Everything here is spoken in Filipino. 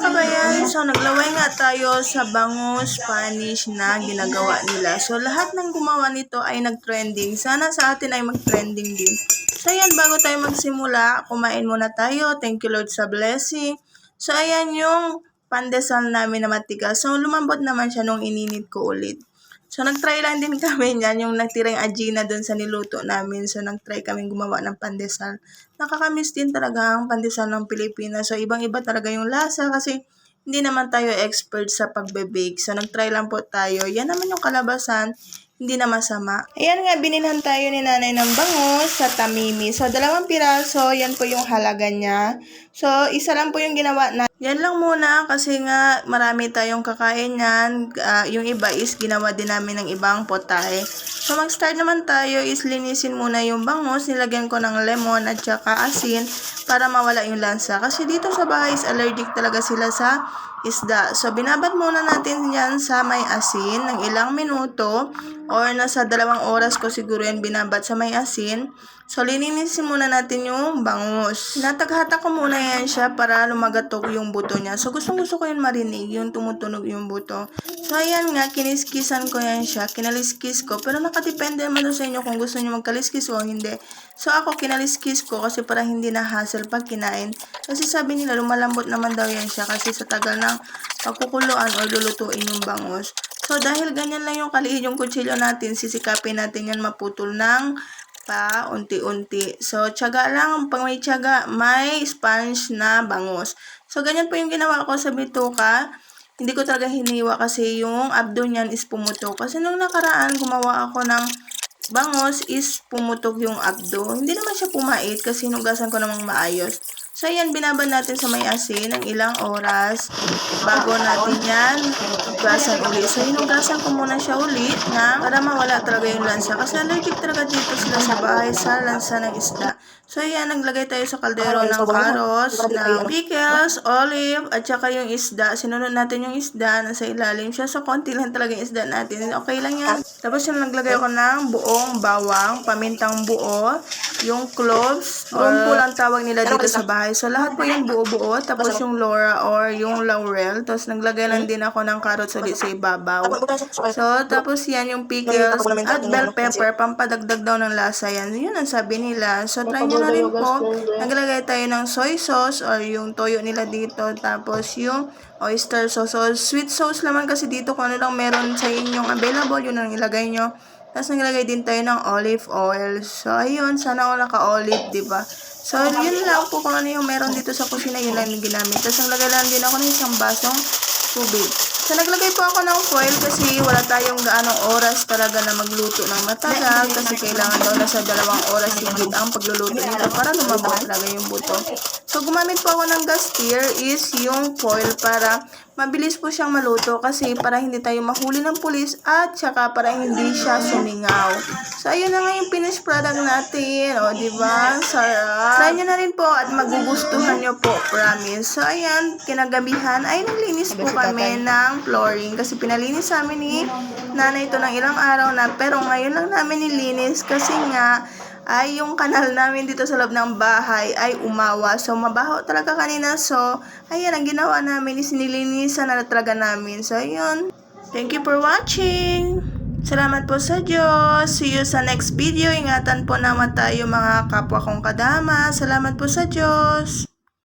kabayan, so naglaway nga tayo sa bangus Spanish na ginagawa nila. So lahat ng gumawa nito ay nag-trending. Sana sa atin ay mag-trending din. So ayan, bago tayo magsimula, kumain muna tayo. Thank you Lord sa blessing. So ayan yung pandesal namin na matigas. So lumambot naman siya nung ininit ko ulit. So, nag-try lang din kami niyan, yung nagtirang agina doon sa niluto namin. So, nag-try kami gumawa ng pandesal. Nakakamiss din talaga ang pandesal ng Pilipinas. So, ibang-iba talaga yung lasa kasi hindi naman tayo expert sa pagbe-bake. So, nag-try lang po tayo. Yan naman yung kalabasan, hindi na masama. Ayan nga, binilhan tayo ni nanay ng bangus sa Tamimi. So, 2 piraso, yan po yung halaga niya. So, isa lang po yung ginawa na. Yan lang muna kasi nga marami tayong kakain yan. Yung iba is ginawa din namin ng ibang potahe. So, mag-start naman tayo is linisin muna yung bangus. Nilagyan ko ng lemon at saka asin para mawala yung lansa. Kasi dito sa bahay is allergic talaga sila sa isda. So, binabad muna natin yan sa may asin ng ilang minuto or nasa 2 oras ko siguro yan binabad sa may asin. So, lininisin muna natin yung bangus. Nataghatak ko muna yan siya para lumagatok yung buto niya. So, gusto ko yan marinig, yung tumutunog yung buto. So, ayan nga, kiniskisan ko yan siya. Kinaliskis ko. Pero nakadepende naman sa inyo kung gusto nyo magkaliskis o hindi. So, ako kinaliskis ko kasi para hindi na hassle pag kinain. Kasi sabi nila, lumalambot naman daw yan siya kasi sa tagal ng pagkukuluan o lulutuin yung bangus. So, dahil ganyan lang yung kaliit yung kutsilyo natin, sisikapin natin yan maputol ng unti-unti. So, tiyaga lang. Pag may tiyaga, may sponge na bangus. So, ganyan po yung ginawa ko sa bituka. Hindi ko talaga hiniwa kasi yung abdo niyan is pumutok. Kasi nung nakaraan, gumawa ako ng bangus is pumutok yung abdo. Hindi naman siya pumait kasi hinugasan ko namang maayos. So, ayan, binabad natin sa may asin ng ilang oras bago natin yan hugasan ulit. So, hinugasan ko muna siya ulit para mawala talaga yung lansa. Kasi allergic talaga dito sila sa bahay sa lansa ng isda. So, ayan, naglagay tayo sa kaldero ng carrots, ng pickles, olive, at saka yung isda. Sinunod natin yung isda, nasa ilalim siya. So, konti lang talaga yung isda natin. Okay lang yan. Tapos, yung naglagay ako ng buong bawang, pamintang buo, yung cloves, rumpo lang tawag nila dito sa bahay. So, lahat po yung buo-buo. Tapos, yung Laura or yung laurel. Tapos, naglagay lang din ako ng carrots ulit sa ibabaw. So, tapos yan yung pickles at bell pepper. Pampadagdag daw ng lasa yan. Yun ang sabi nila. So, try nyo na rin po. Naglagay tayo ng soy sauce or yung toyo nila dito. Tapos, yung oyster sauce. So, sweet sauce naman kasi dito kung ano lang meron sa inyong available. Yun ang ilagay nyo. Tapos, naglagay din tayo ng olive oil. So, ayun. Sana wala ka-olive, diba? So, yun lang po kung ano yung meron dito sa kusina. Yun lang yung ginamit. Tapos, naglagay lang din ako ng isang basong tubig. So, naglagay po ako ng foil kasi wala tayong gaanong oras talaga na magluto ng matagal kasi kailangan daw na sa 2 oras higit ang pagluluto nito para lumabot talaga yung buto. So, gumamit po ako ng gas tier is yung foil para mabilis po siyang maluto kasi para hindi tayo mahuli ng pulis at saka para hindi siya sumingaw. So, ayun na nga yung finished product natin. O, diba? Sarap. Try nyo na rin po at magugustuhan nyo po. Promise. So, ayan. Kinagabihan ay naglinis po kami ng flooring kasi pinalinis sa amin ni nanay ito ng ilang araw na pero ngayon lang namin nilinis kasi nga ay yung kanal namin dito sa loob ng bahay ay umawa. So, mabaho talaga kanina. So, ayan, ang ginawa namin is nilinisan na talaga namin. So, ayun. Thank you for watching. Salamat po sa Diyos. See you sa next video. Ingatan po naman tayo mga kapwa kong kadama. Salamat po sa Diyos.